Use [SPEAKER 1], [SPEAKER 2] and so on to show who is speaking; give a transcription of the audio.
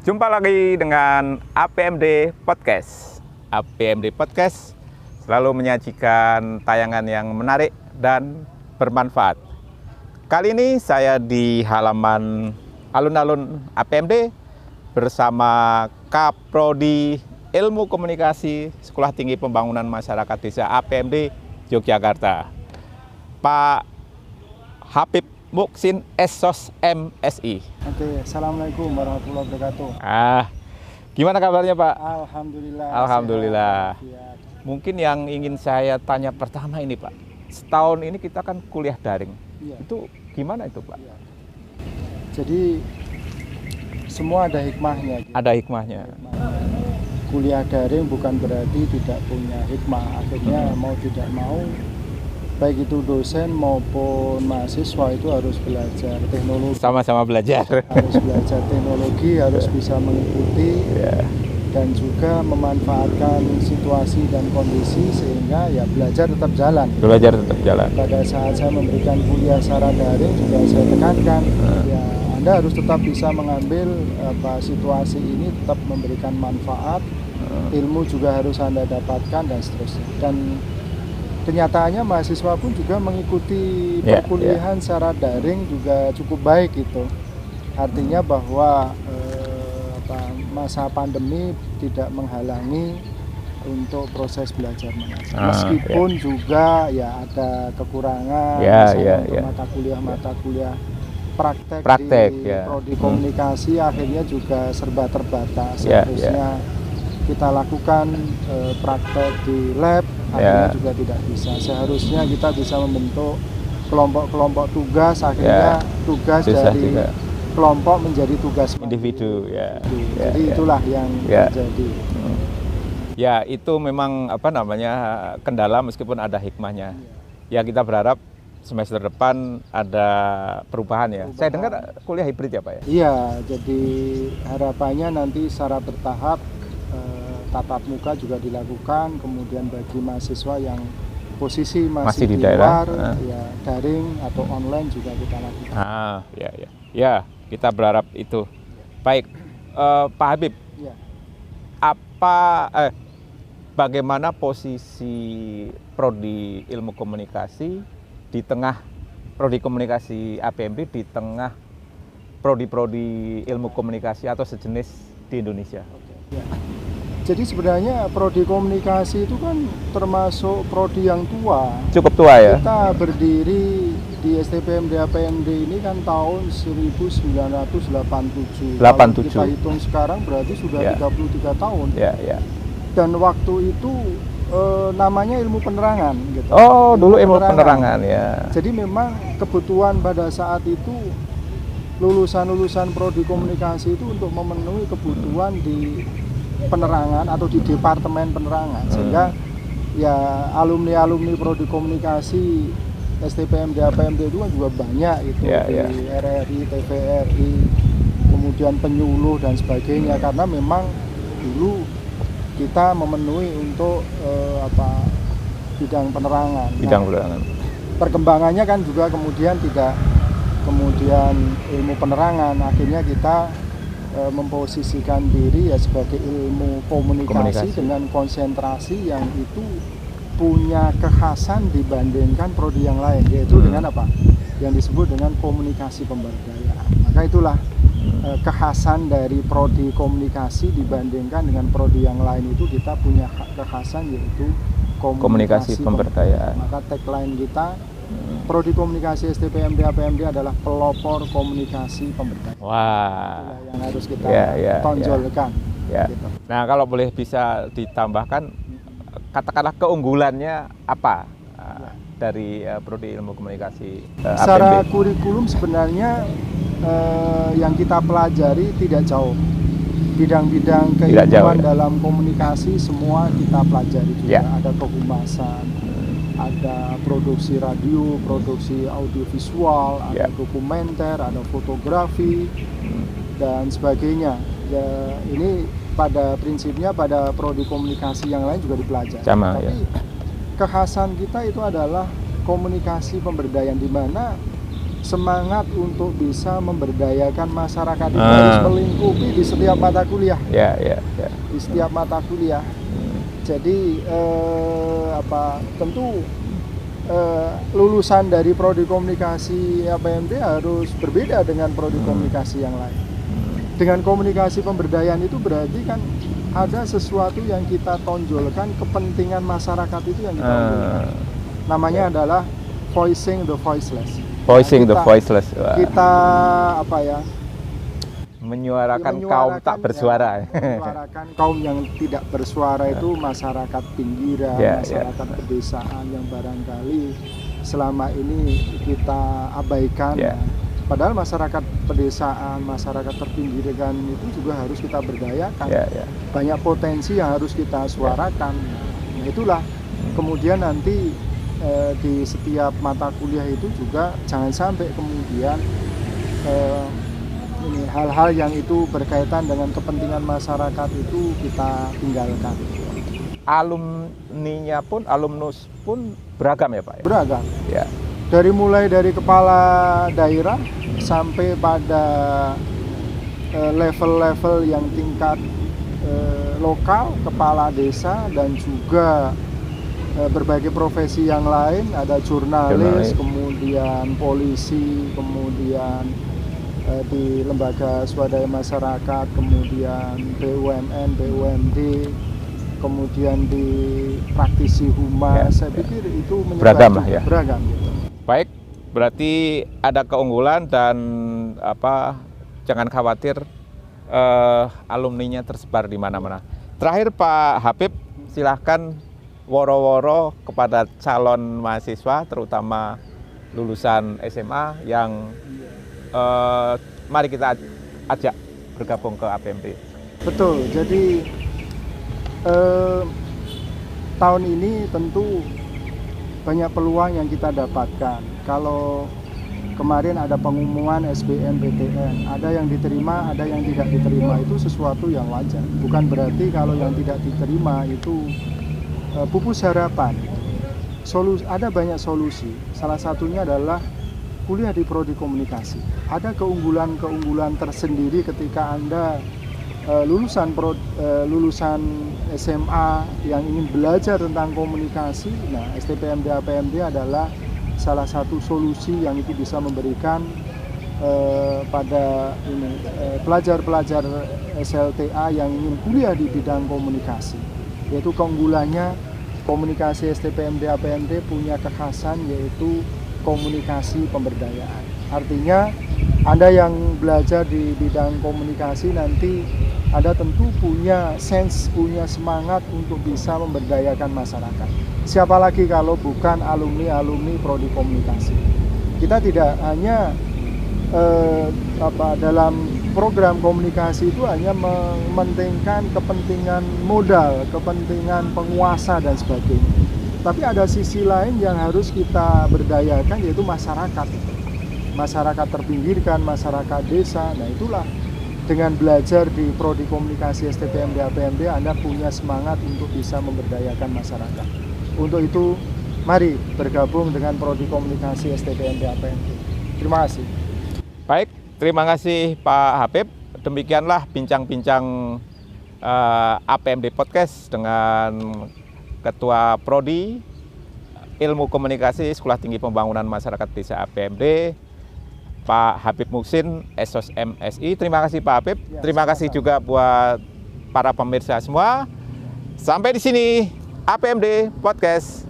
[SPEAKER 1] Jumpa lagi dengan APMD Podcast. APMD Podcast selalu menyajikan tayangan yang menarik dan bermanfaat. Kali ini saya di halaman alun-alun APMD bersama Kaprodi Ilmu Komunikasi Sekolah Tinggi Pembangunan Masyarakat Desa APMD Yogyakarta, Pak Habib Muksin Sos MSI.
[SPEAKER 2] Oke, assalamualaikum warahmatullahi wabarakatuh.
[SPEAKER 1] Gimana kabarnya Pak?
[SPEAKER 2] Alhamdulillah.
[SPEAKER 1] Alhamdulillah.
[SPEAKER 2] Sehat.
[SPEAKER 1] Mungkin yang ingin saya tanya pertama ini Pak, setahun ini kita kan kuliah daring.
[SPEAKER 2] Iya.
[SPEAKER 1] Itu gimana itu Pak?
[SPEAKER 2] Iya. Jadi semua ada hikmahnya. Gitu.
[SPEAKER 1] Ada hikmahnya.
[SPEAKER 2] Kuliah daring bukan berarti tidak punya hikmah. Akhirnya mau tidak mau, baik itu dosen maupun mahasiswa itu harus belajar teknologi.
[SPEAKER 1] Sama-sama belajar.
[SPEAKER 2] Harus belajar teknologi, harus bisa mengikuti dan juga memanfaatkan situasi dan kondisi sehingga ya belajar tetap jalan.
[SPEAKER 1] Belajar tetap jalan.
[SPEAKER 2] Pada saat saya memberikan kuliah secara daring juga saya tekankan ya Anda harus tetap bisa mengambil situasi ini tetap memberikan manfaat, ilmu juga harus Anda dapatkan dan seterusnya. Dan kenyataannya mahasiswa pun juga mengikuti perkuliahan secara daring juga cukup baik gitu. Artinya bahwa masa pandemi tidak menghalangi untuk proses belajar mengajar. Meskipun juga ya ada kekurangan untuk mata kuliah praktek di prodi komunikasi akhirnya juga serba terbatas. Seharusnya kita lakukan praktek di lab akhirnya juga tidak bisa. Seharusnya kita bisa membentuk kelompok-kelompok tugas, akhirnya tugas dari kelompok menjadi tugas
[SPEAKER 1] individu.
[SPEAKER 2] Jadi itulah yang terjadi.
[SPEAKER 1] Ya itu memang kendala meskipun ada hikmahnya. Ya kita berharap semester depan ada perubahan ya. Saya dengar kuliah hibrid ya Pak ya?
[SPEAKER 2] Iya, jadi harapannya nanti secara bertahap tatap muka juga dilakukan, kemudian bagi mahasiswa yang posisi masih di daerah, ya daring atau online juga kita lakukan.
[SPEAKER 1] Ya kita berharap itu. Baik, Pak Habib, bagaimana posisi prodi ilmu komunikasi di tengah prodi komunikasi APMD di tengah prodi-prodi ilmu komunikasi atau sejenis di Indonesia?
[SPEAKER 2] Jadi sebenarnya prodi komunikasi itu kan termasuk prodi yang tua.
[SPEAKER 1] Cukup tua ya?
[SPEAKER 2] Kita berdiri di STPMD APMD ini kan tahun 1987. Kalau kita hitung sekarang berarti sudah 33 tahun. Dan waktu itu namanya ilmu penerangan gitu.
[SPEAKER 1] Oh, dulu ilmu penerangan ya.
[SPEAKER 2] Jadi memang kebutuhan pada saat itu lulusan-lulusan prodi komunikasi itu untuk memenuhi kebutuhan di penerangan atau di departemen penerangan, sehingga ya alumni prodi komunikasi STPMD APMD itu kan juga banyak itu di RRI, TVRI, kemudian penyuluh dan sebagainya, karena memang dulu kita memenuhi untuk bidang penerangan. Perkembangannya kan juga kemudian tidak ilmu penerangan, akhirnya kita memposisikan diri ya sebagai ilmu komunikasi dengan konsentrasi yang itu punya kekhasan dibandingkan prodi yang lain, yaitu dengan yang disebut dengan komunikasi pemberdayaan. Maka itulah kekhasan dari prodi komunikasi dibandingkan dengan prodi yang lain, itu kita punya kekhasan yaitu komunikasi pemberdayaan. Maka tagline kita prodi komunikasi STPMD APMD adalah pelopor komunikasi pemberdayaan.
[SPEAKER 1] Wah,
[SPEAKER 2] itulah yang harus kita tonjolkan.
[SPEAKER 1] Gitu. Nah, kalau boleh bisa ditambahkan, katakanlah keunggulannya apa dari prodi ilmu komunikasi APMD?
[SPEAKER 2] Secara kurikulum sebenarnya yang kita pelajari tidak jauh. Bidang-bidang keilmuan dalam komunikasi semua kita pelajari juga. Ada kehumasan, ada produksi radio, produksi audiovisual, ada dokumenter, ada fotografi dan sebagainya. Ya, ini pada prinsipnya pada prodi komunikasi yang lain juga dipelajari. Tapi kekhasan kita itu adalah komunikasi pemberdayaan, di mana semangat untuk bisa memberdayakan masyarakat itu harus melingkupi di setiap mata kuliah. Di setiap mata kuliah. Jadi tentu lulusan dari prodi komunikasi APMD harus berbeda dengan prodi komunikasi yang lain. Dengan komunikasi pemberdayaan itu berarti kan ada sesuatu yang kita tonjolkan, kepentingan masyarakat itu yang kita tonjolkan. Namanya adalah voicing the voiceless.
[SPEAKER 1] Voicing the voiceless. Wah.
[SPEAKER 2] Kita
[SPEAKER 1] menyuarakan kaum tak bersuara.
[SPEAKER 2] Menyuarakan kaum yang tidak bersuara itu masyarakat pinggiran, masyarakat pedesaan yang barangkali selama ini kita abaikan. Padahal masyarakat pedesaan, masyarakat terpinggirkan itu juga harus kita berdayakan. Banyak potensi yang harus kita suarakan. Nah, itulah kemudian nanti di setiap mata kuliah itu juga jangan sampai kemudian hal-hal yang itu berkaitan dengan kepentingan masyarakat itu kita tinggalkan.
[SPEAKER 1] Alumninya pun, alumnus pun beragam ya Pak?
[SPEAKER 2] Beragam.
[SPEAKER 1] Ya.
[SPEAKER 2] Mulai dari kepala daerah sampai pada level-level yang tingkat lokal, kepala desa, dan juga berbagai profesi yang lain, ada jurnalis, kemudian polisi, kemudian di lembaga swadaya masyarakat, kemudian BUMN, BUMD, kemudian di praktisi humas. Saya pikir itu
[SPEAKER 1] beragam lah ya.
[SPEAKER 2] Beragam gitu.
[SPEAKER 1] Baik, berarti ada keunggulan dan jangan khawatir, alumninya tersebar di mana-mana. Terakhir Pak Habib, silahkan woro-woro kepada calon mahasiswa, terutama lulusan SMA yang mari kita ajak bergabung ke APMD.
[SPEAKER 2] Betul, jadi tahun ini tentu banyak peluang yang kita dapatkan. Kalau kemarin ada pengumuman SBMPTN, ada yang diterima, ada yang tidak diterima, itu sesuatu yang wajar. Bukan berarti kalau yang tidak diterima itu pupus harapan. Ada banyak solusi. Salah satunya adalah kuliah di prodi komunikasi. Ada keunggulan-keunggulan tersendiri ketika Anda lulusan SMA yang ingin belajar tentang komunikasi. Nah, STPMD APMD adalah salah satu solusi yang itu bisa memberikan pada pelajar-pelajar SLTA yang ingin kuliah di bidang komunikasi. Yaitu keunggulannya komunikasi STPMD APMD punya kekhasan yaitu komunikasi pemberdayaan. Artinya Anda yang belajar di bidang komunikasi nanti Anda tentu punya punya semangat untuk bisa memberdayakan masyarakat. Siapa lagi kalau bukan alumni prodi komunikasi. Kita tidak hanya dalam program komunikasi itu hanya mementingkan kepentingan modal, kepentingan penguasa dan sebagainya. Tapi ada sisi lain yang harus kita berdayakan yaitu masyarakat. Masyarakat terpinggirkan, masyarakat desa. Nah, itulah dengan belajar di prodi komunikasi STPMD APMD Anda punya semangat untuk bisa memberdayakan masyarakat. Untuk itu, mari bergabung dengan prodi komunikasi STPMD APMD. Terima kasih.
[SPEAKER 1] Baik, terima kasih Pak Habib. Demikianlah bincang-bincang APMD Podcast dengan Ketua Prodi Ilmu Komunikasi Sekolah Tinggi Pembangunan Masyarakat Desa APMD, Pak Habib Muhsin, Esos MSI. Terima kasih Pak Habib.
[SPEAKER 2] Ya,
[SPEAKER 1] terima kasih juga buat para pemirsa semua. Sampai di sini APMD Podcast.